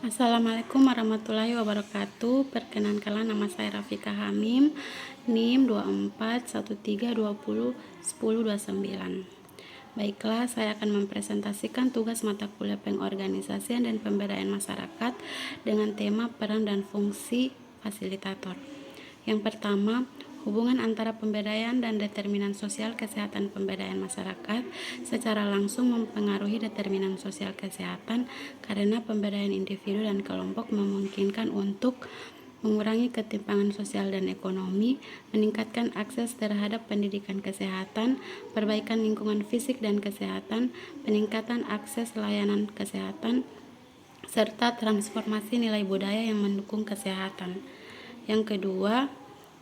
Assalamualaikum warahmatullahi wabarakatuh. Perkenankanlah, nama saya Rafika Hamim, NIM 2413201029. Baiklah, saya akan mempresentasikan tugas mata kuliah pengorganisasian dan pemberdayaan masyarakat dengan tema peran dan fungsi fasilitator. Yang pertama, hubungan antara pemberdayaan dan determinan sosial kesehatan. Pemberdayaan masyarakat secara langsung mempengaruhi determinan sosial kesehatan karena pemberdayaan individu dan kelompok memungkinkan untuk mengurangi ketimpangan sosial dan ekonomi, meningkatkan akses terhadap pendidikan kesehatan, perbaikan lingkungan fisik dan kesehatan, peningkatan akses layanan kesehatan, serta transformasi nilai budaya yang mendukung kesehatan. Yang kedua,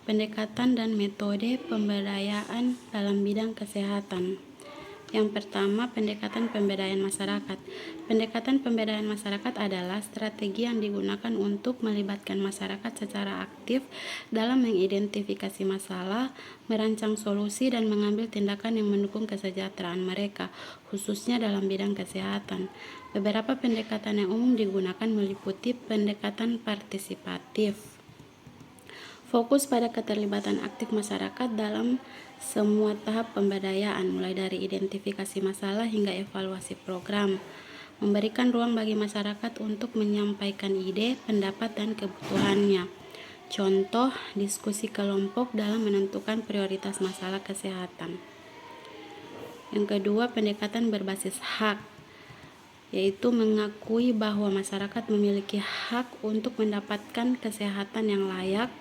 pendekatan dan metode pemberdayaan dalam bidang kesehatan. Yang pertama, pendekatan pemberdayaan masyarakat. Pendekatan pemberdayaan masyarakat adalah strategi yang digunakan untuk melibatkan masyarakat secara aktif dalam mengidentifikasi masalah, merancang solusi, dan mengambil tindakan yang mendukung kesejahteraan mereka, khususnya dalam bidang kesehatan. Beberapa pendekatan yang umum digunakan meliputi pendekatan partisipatif, fokus pada keterlibatan aktif masyarakat dalam semua tahap pemberdayaan, mulai dari identifikasi masalah hingga evaluasi program, memberikan ruang bagi masyarakat untuk menyampaikan ide, pendapat, dan kebutuhannya. Contoh, diskusi kelompok dalam menentukan prioritas masalah kesehatan. Yang kedua, pendekatan berbasis hak, yaitu mengakui bahwa masyarakat memiliki hak untuk mendapatkan kesehatan yang layak.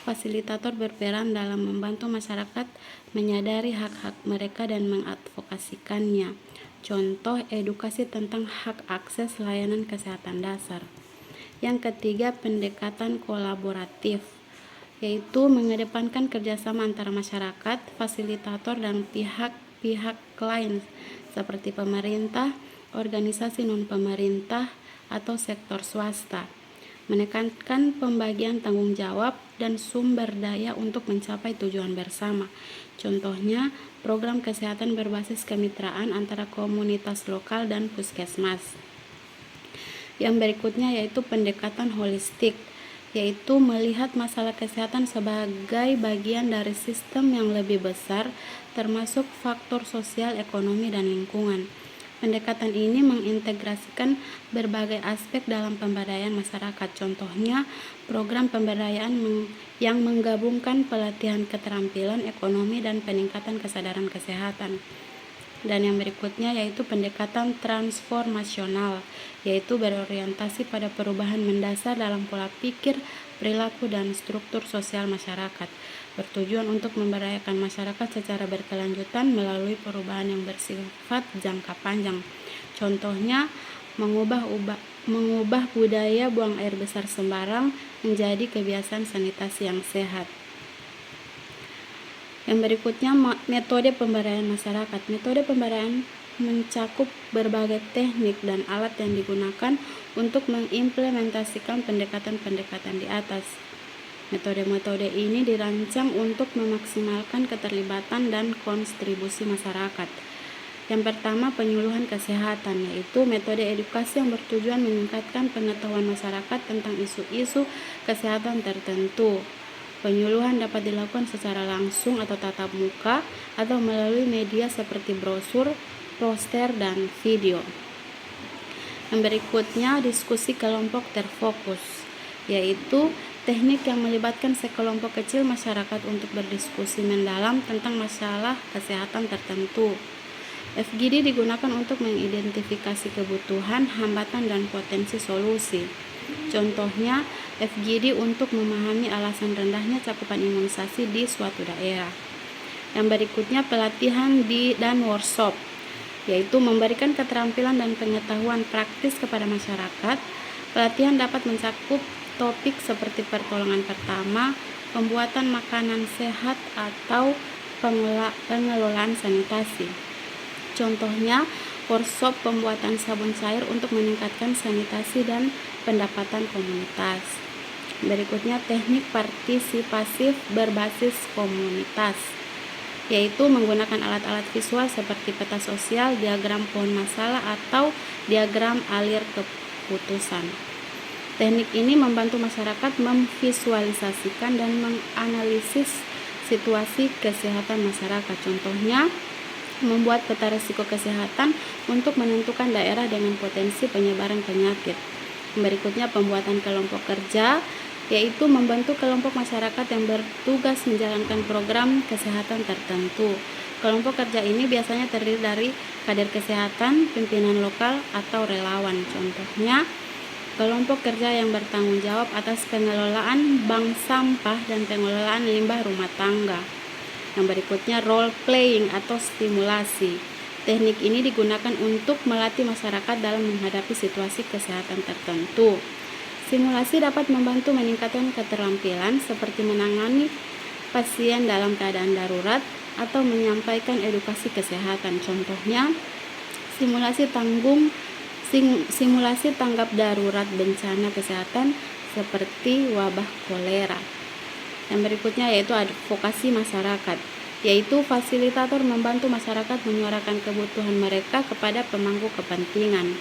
Fasilitator berperan dalam membantu masyarakat menyadari hak-hak mereka dan mengadvokasikannya. Contoh, edukasi tentang hak akses layanan kesehatan dasar. Yang ketiga, pendekatan kolaboratif, yaitu mengedepankan kerjasama antara masyarakat, fasilitator, dan pihak-pihak lain seperti pemerintah, organisasi non-pemerintah, atau sektor swasta, menekankan pembagian tanggung jawab dan sumber daya untuk mencapai tujuan bersama. Contohnya, program kesehatan berbasis kemitraan antara komunitas lokal dan puskesmas. Yang berikutnya yaitu pendekatan holistik, yaitu melihat masalah kesehatan sebagai bagian dari sistem yang lebih besar, termasuk faktor sosial, ekonomi, dan lingkungan. Pendekatan ini mengintegrasikan berbagai aspek dalam pemberdayaan masyarakat. Contohnya, program pemberdayaan yang menggabungkan pelatihan keterampilan ekonomi dan peningkatan kesadaran kesehatan. Dan yang berikutnya yaitu pendekatan transformasional, yaitu berorientasi pada perubahan mendasar dalam pola pikir, perilaku, dan struktur sosial masyarakat, bertujuan untuk memberdayakan masyarakat secara berkelanjutan melalui perubahan yang bersifat jangka panjang. Contohnya, mengubah budaya buang air besar sembarang menjadi kebiasaan sanitasi yang sehat. Yang berikutnya, metode pemberdayaan masyarakat. Metode pemberdayaan mencakup berbagai teknik dan alat yang digunakan untuk mengimplementasikan pendekatan-pendekatan di atas. Metode-metode ini dirancang untuk memaksimalkan keterlibatan dan kontribusi masyarakat. Yang pertama, penyuluhan kesehatan, yaitu metode edukasi yang bertujuan meningkatkan pengetahuan masyarakat tentang isu-isu kesehatan tertentu. Penyuluhan dapat dilakukan secara langsung atau tatap muka atau melalui media seperti brosur, poster, dan video. Yang berikutnya, diskusi kelompok terfokus, yaitu teknik yang melibatkan sekelompok kecil masyarakat untuk berdiskusi mendalam tentang masalah kesehatan tertentu. FGD digunakan untuk mengidentifikasi kebutuhan, hambatan, dan potensi solusi. Contohnya, FGD untuk memahami alasan rendahnya cakupan imunisasi di suatu daerah. Yang berikutnya, pelatihan dan workshop, yaitu memberikan keterampilan dan pengetahuan praktis kepada masyarakat. Pelatihan dapat mencakup topik seperti pertolongan pertama, pembuatan makanan sehat, atau pengelolaan sanitasi. Contohnya, workshop pembuatan sabun cair untuk meningkatkan sanitasi dan pendapatan komunitas. Berikutnya, teknik partisipasif berbasis komunitas, yaitu menggunakan alat-alat visual seperti peta sosial, diagram pohon masalah, atau diagram alir keputusan. Teknik ini membantu masyarakat memvisualisasikan dan menganalisis situasi kesehatan masyarakat. Contohnya, membuat peta risiko kesehatan untuk menentukan daerah dengan potensi penyebaran penyakit. Berikutnya, pembuatan kelompok kerja, yaitu membentuk kelompok masyarakat yang bertugas menjalankan program kesehatan tertentu. Kelompok kerja ini biasanya terdiri dari kader kesehatan, pimpinan lokal, atau relawan. Contohnya, kelompok kerja yang bertanggung jawab atas pengelolaan bank sampah dan pengelolaan limbah rumah tangga. Yang berikutnya, role playing atau stimulasi. Teknik ini digunakan untuk melatih masyarakat dalam menghadapi situasi kesehatan tertentu. Simulasi dapat membantu meningkatkan keterampilan seperti menangani pasien dalam keadaan darurat atau menyampaikan edukasi kesehatan. Contohnya, simulasi tanggap darurat bencana kesehatan seperti wabah kolera. Yang berikutnya yaitu advokasi masyarakat, yaitu fasilitator membantu masyarakat menyuarakan kebutuhan mereka kepada pemangku kepentingan.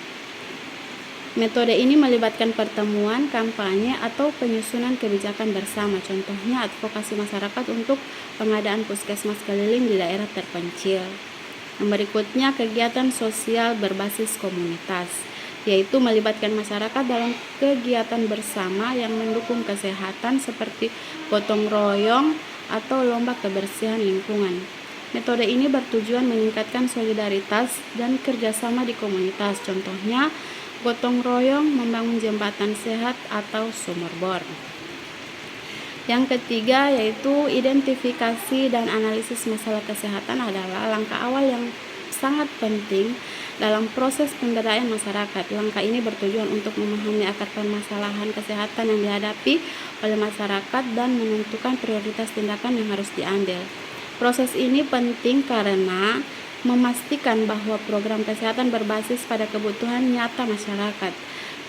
Metode ini melibatkan pertemuan, kampanye, atau penyusunan kebijakan bersama. Contohnya, advokasi masyarakat untuk pengadaan puskesmas keliling di daerah terpencil. Yang berikutnya, kegiatan sosial berbasis komunitas, yaitu melibatkan masyarakat dalam kegiatan bersama yang mendukung kesehatan seperti gotong royong atau lomba kebersihan lingkungan. Metode ini bertujuan meningkatkan solidaritas dan kerjasama di komunitas. Contohnya, gotong royong membangun jembatan sehat atau sumur bor. Yang ketiga yaitu identifikasi dan analisis masalah kesehatan adalah langkah awal yang sangat penting dalam proses pemberdayaan masyarakat. Langkah ini bertujuan untuk memahami akar permasalahan kesehatan yang dihadapi oleh masyarakat dan menentukan prioritas tindakan yang harus diambil. Proses ini penting karena memastikan bahwa program kesehatan berbasis pada kebutuhan nyata masyarakat,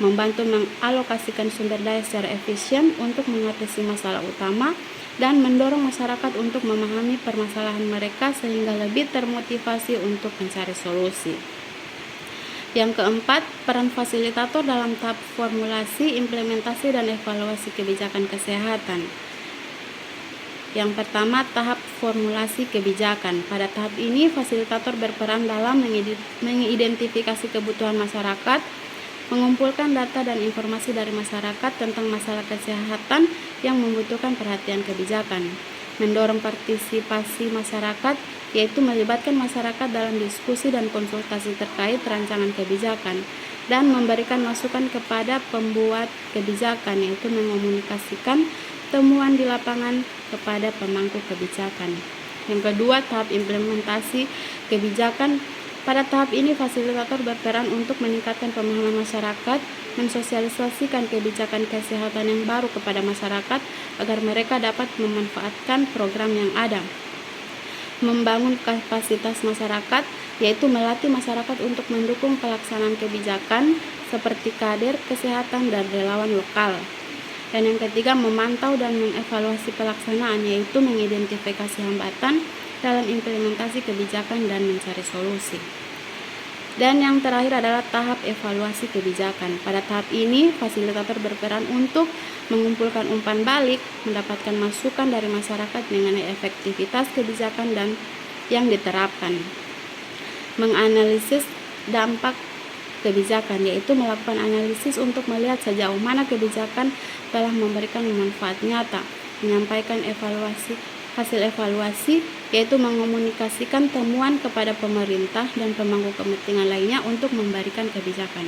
membantu mengalokasikan sumber daya secara efisien untuk mengatasi masalah utama, dan mendorong masyarakat untuk memahami permasalahan mereka sehingga lebih termotivasi untuk mencari solusi. Yang keempat, peran fasilitator dalam tahap formulasi, implementasi, dan evaluasi kebijakan kesehatan. Yang pertama, tahap formulasi kebijakan. Pada tahap ini, fasilitator berperan dalam mengidentifikasi kebutuhan masyarakat, mengumpulkan data dan informasi dari masyarakat tentang masalah kesehatan yang membutuhkan perhatian kebijakan, mendorong partisipasi masyarakat, yaitu melibatkan masyarakat dalam diskusi dan konsultasi terkait rancangan kebijakan, dan memberikan masukan kepada pembuat kebijakan, yaitu mengomunikasikan temuan di lapangan kepada pemangku kebijakan. Yang kedua, tahap implementasi kebijakan. Pada tahap ini, fasilitator berperan untuk meningkatkan pemahaman masyarakat, mensosialisasikan kebijakan kesehatan yang baru kepada masyarakat agar mereka dapat memanfaatkan program yang ada, membangun kapasitas masyarakat, yaitu melatih masyarakat untuk mendukung pelaksanaan kebijakan seperti kader kesehatan dan relawan lokal. Dan yang ketiga, memantau dan mengevaluasi pelaksanaan, yaitu mengidentifikasi hambatan dalam implementasi kebijakan dan mencari solusi. Dan yang terakhir adalah tahap evaluasi kebijakan. Pada tahap ini, fasilitator berperan untuk mengumpulkan umpan balik, mendapatkan masukan dari masyarakat mengenai efektivitas kebijakan dan yang diterapkan, menganalisis dampak kebijakan, yaitu melakukan analisis untuk melihat sejauh mana kebijakan telah memberikan manfaat nyata, menyampaikan hasil evaluasi, yaitu mengomunikasikan temuan kepada pemerintah dan pemangku kepentingan lainnya untuk memberikan kebijakan.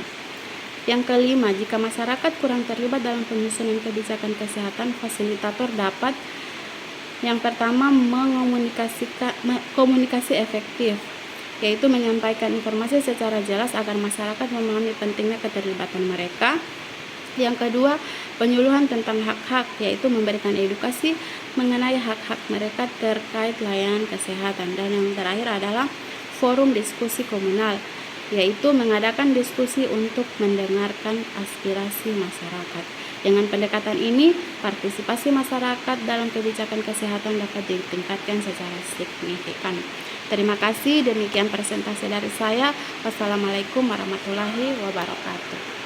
Yang kelima, jika masyarakat kurang terlibat dalam penyusunan kebijakan kesehatan, fasilitator dapat yang pertama komunikasi efektif, yaitu menyampaikan informasi secara jelas agar masyarakat memahami pentingnya keterlibatan mereka. Yang kedua, penyuluhan tentang hak-hak, yaitu memberikan edukasi mengenai hak-hak mereka terkait layanan kesehatan. Dan yang terakhir adalah forum diskusi komunal, yaitu mengadakan diskusi untuk mendengarkan aspirasi masyarakat. Dengan pendekatan ini, partisipasi masyarakat dalam kebijakan kesehatan dapat ditingkatkan secara signifikan. Terima kasih, demikian presentasi dari saya. Wassalamualaikum warahmatullahi wabarakatuh.